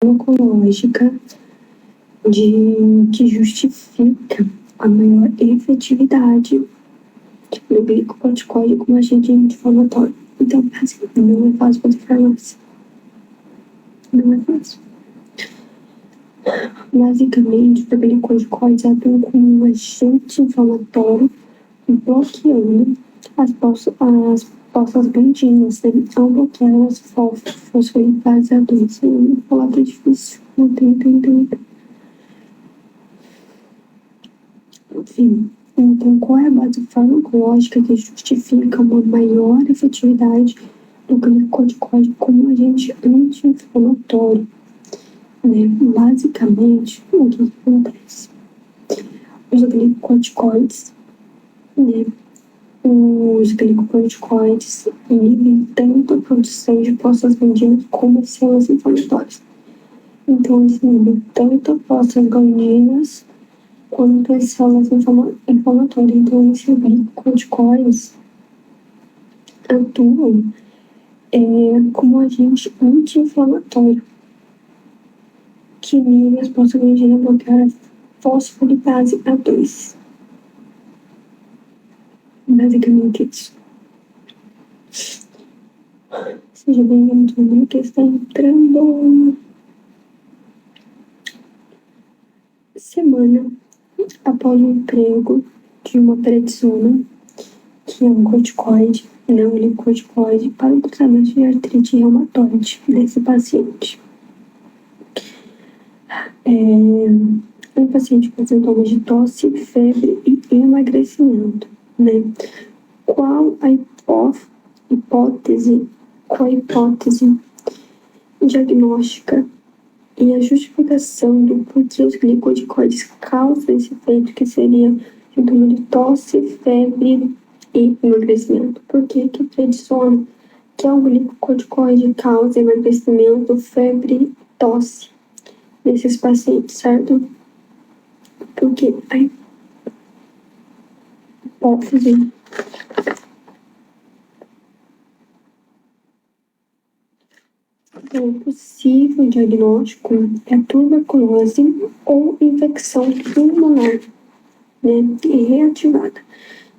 farmacológica que justifica a maior efetividade do glicocorticoide como agente anti-inflamatório. Então, assim, não é fácil fazer farmácia. Não é fácil. Basicamente, o glicocorticoide atua como um agente inflamatório, bloqueando as poças glandinas, né? Ao bloquear as fosfolipases A2. Vou falar que é difícil, não tem. Enfim, então qual é a base farmacológica que justifica uma maior efetividade do glicocorticoide como agente anti-inflamatório? Né? Basicamente, o que acontece? Os glicocorticoides, né? Os glicocorticoides inibem tanto a produção de poças glandinas como as células inflamatórias. Então, eles inibem tanto as poças glandinas quanto as células inflamatórias. Então, esses glicocorticoides atuam como agente anti-inflamatório, que inibe as poças glandinas bloquear a fosfolipase A2. Basicamente isso. Seja bem-vindo, todo mundo que está entrando. Semana após o emprego de uma prednisona, que é um corticoide, não glicocorticoide, para o tratamento de artrite reumatoide desse paciente. Um paciente com sintomas de tosse, febre e emagrecimento, né? Qual a hipótese diagnóstica e a justificação do porquê os glicocorticoides causam esse efeito, que seria sintoma de tosse, febre e emagrecimento? Por que predisona que o glicocorticoide causa emagrecimento, febre e tosse nesses pacientes, certo? Porque a hipótese o possível diagnóstico é tuberculose ou infecção pulmonar, né, e reativada.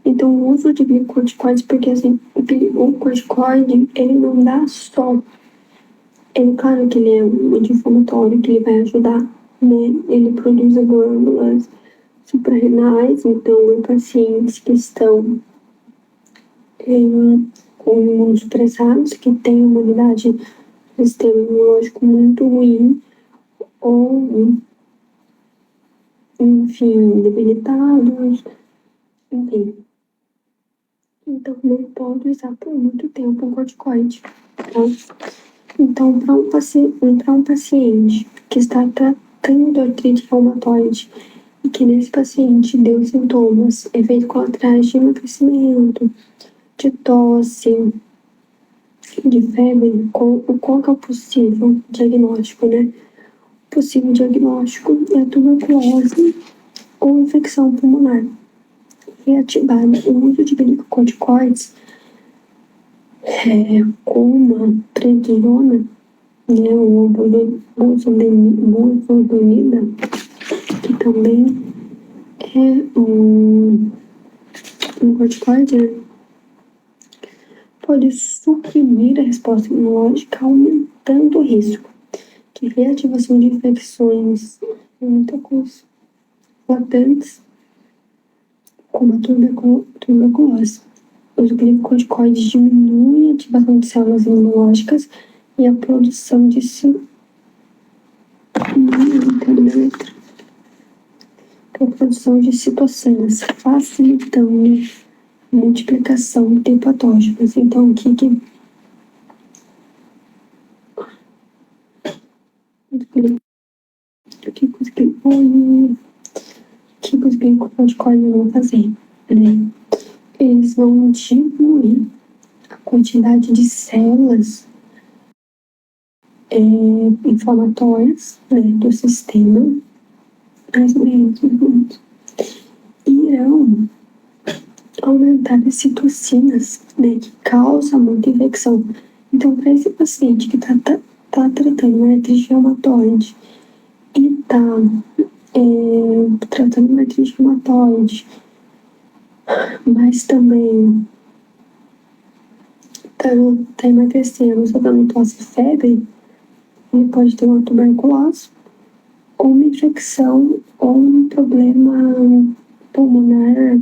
Então, o uso de glicocorticoides, porque assim, o corticoide, ele não dá só. Claro que ele é um anti-inflamatório, que ele vai ajudar, né, ele produz glândulas suprarrenais, então, em pacientes que estão com imunossupressados, que têm uma imunidade sistema imunológico muito ruim ou, enfim, debilitados, enfim. Então, não pode usar por muito tempo um corticoide, tá? Então, para um paciente que está tratando artrite reumatoide e que nesse paciente deu sintomas, efeitos colaterais de emagrecimento, de tosse, de febre, qual que é o possível diagnóstico, né? Possível diagnóstico é a tuberculose ou infecção pulmonar reativada. O uso de glicocorticoides, como a prednisona, né, ou buzodonida, que também é um corticoide, né, pode suprimir a resposta imunológica, aumentando o risco de reativação de infecções latentes, como a tuberculose. Os glicocorticoides diminuem a ativação de células imunológicas e a produção de citocinas, facilitando a multiplicação de patógenos. Então, o que os glicocorticoides vão fazer, né? Eles vão diminuir a quantidade de células inflamatórias, né, do sistema, mais ou menos, irão aumentar as citocinas, né, que causam muita infecção. Então, para esse paciente que está tá tratando uma artrite reumatoide e tá tratando uma artrite reumatoide, mas também tá emagrecendo, só dando tosse e febre, ele pode ter uma tuberculose, ou uma infecção, ou um problema pulmonar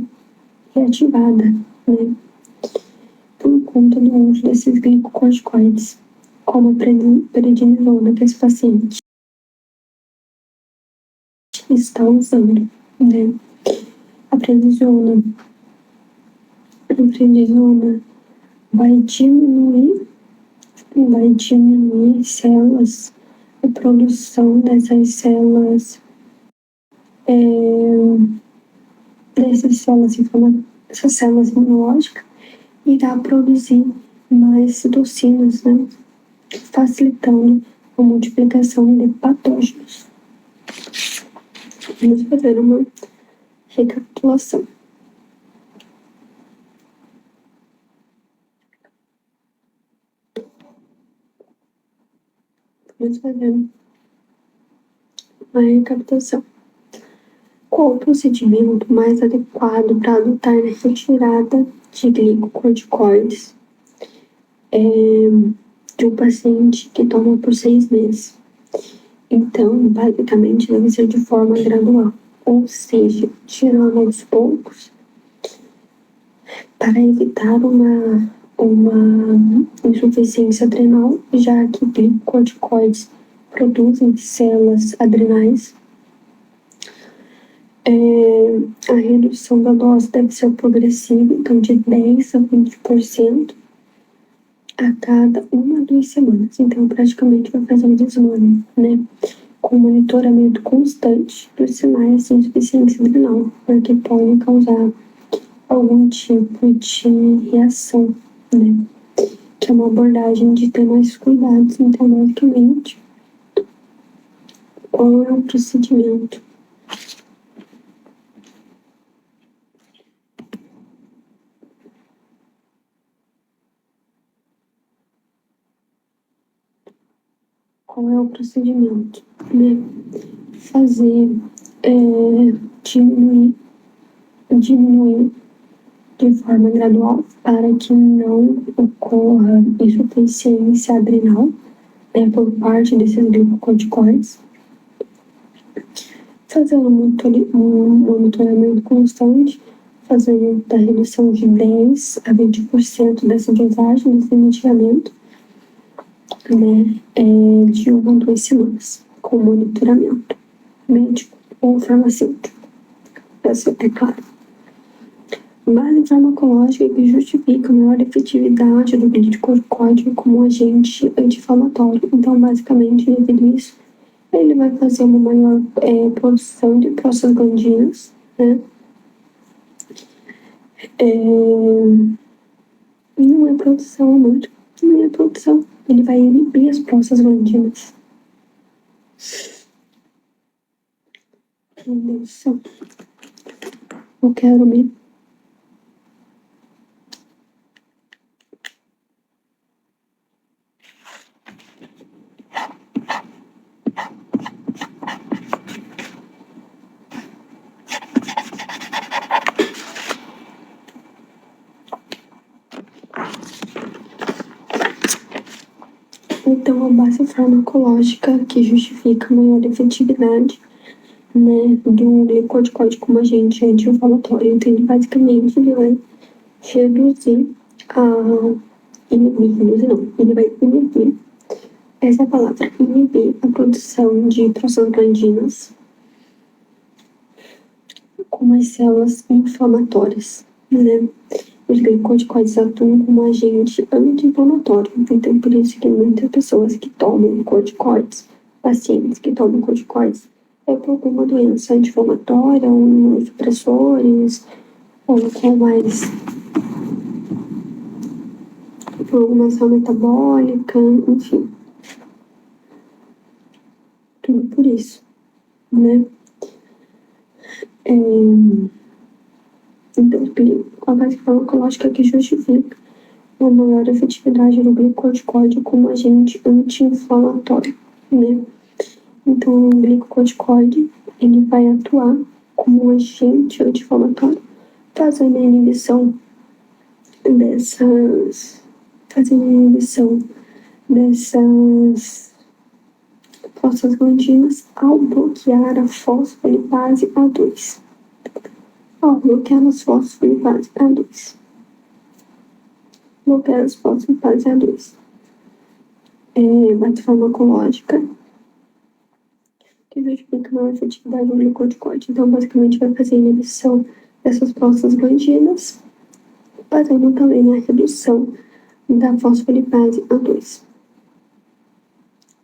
reativada, né? Por conta do uso desses glicocorticoides, como a prednisona, que esse paciente está usando, né? A prednisona vai diminuir células, a produção dessas células imunológicas, irá produzir mais citocinas, né? Facilitando a multiplicação de patógenos. Vamos fazer uma recapitulação. Vamos fazer uma recapitulação. Qual o procedimento mais adequado para adotar a retirada de glicocorticoides de um paciente que toma por 6 meses? Então, basicamente, deve ser de forma gradual, ou seja, tirando aos poucos, para evitar uma insuficiência adrenal, já que glicocorticoides produzem células adrenais. A redução da dose deve ser progressiva, então de 10 a 20% a cada 1 a 2 semanas. Então, praticamente vai fazer um desmame, né? Com monitoramento constante dos sinais de insuficiência adrenal, porque podem causar algum tipo de reação, né? Que é uma abordagem de ter mais cuidados. Então, basicamente, qual é o procedimento? Qual é o procedimento, né? Fazer, diminuir de forma gradual para que não ocorra insuficiência adrenal, né, por parte desses glicocorticoides. Fazendo um monitoramento constante, fazendo da redução de 10 a 20% dessa dosagem desse medicamento, né, de 1 a 2 semanas, com monitoramento médico ou farmacêutico. Essa é claro. Base farmacológica que justifica a maior efetividade do glicocorticoide como agente anti-inflamatório. Então, basicamente, devido a isso, ele vai fazer uma maior produção de prostaglandinas, né? Não é produção, amor. Não é produção. Ele vai inibir as prostaglandinas. Meu Deus do céu. Eu quero me... Então, a base farmacológica que justifica a maior efetividade, né, do glicocorticoide como agente anti-inflamatório. Então, ele basicamente ele vai reduzir ele vai inibir, essa é a palavra, inibir a produção de prostaglandinas com as células inflamatórias, né? Os glicocorticoides atuam como agente anti-inflamatório. Então, por isso que muitas pessoas que tomam corticoides, pacientes que tomam corticoides, é por alguma doença anti-inflamatória, ou supressores, ou com mais por alguma ação metabólica, enfim. Tudo por isso, né? Então, a base farmacológica que justifica uma maior efetividade do glicocorticoide como agente anti-inflamatório, né? Então, o glicocorticoide, ele vai atuar como um agente anti-inflamatório, fazendo a inibição dessas prostaglandinas ao bloquear a fosfolipase A2. Ao bloquear as fosfolipase A2. Bloquear as fosfolipase A2. Base farmacológica que justifica maior efetividade do glicocorticoide. Então, basicamente, vai fazer a inibição dessas prostaglandinas, fazendo também a redução da fosfolipase A2.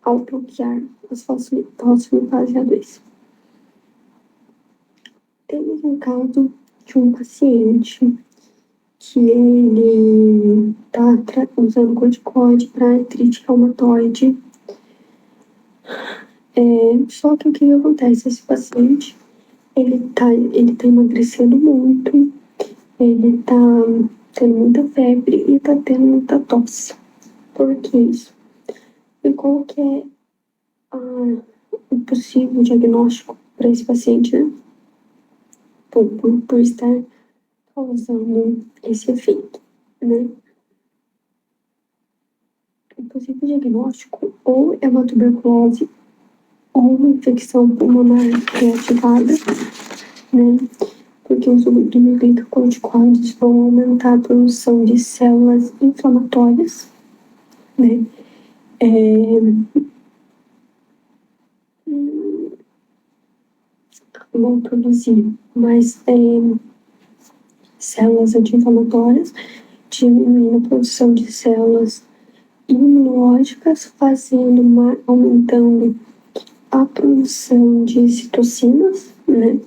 Ao bloquear as fosfolipase A2. Temos um caso de um paciente que ele está usando corticoide para artrite reumatoide. Só que o que acontece? Esse paciente, ele tá emagrecendo muito, ele tá tendo muita febre e tá tendo muita tosse. Por que isso? E qual que é o possível diagnóstico para esse paciente, né? Por estar causando esse efeito, né? O possível diagnóstico ou é uma tuberculose ou uma infecção pulmonar reativada, né? Porque os glicocorticoides vão aumentar a produção de células inflamatórias, né? Vão produzir mais células anti-inflamatórias, diminuindo a produção de células imunológicas, aumentando a produção de citocinas, né?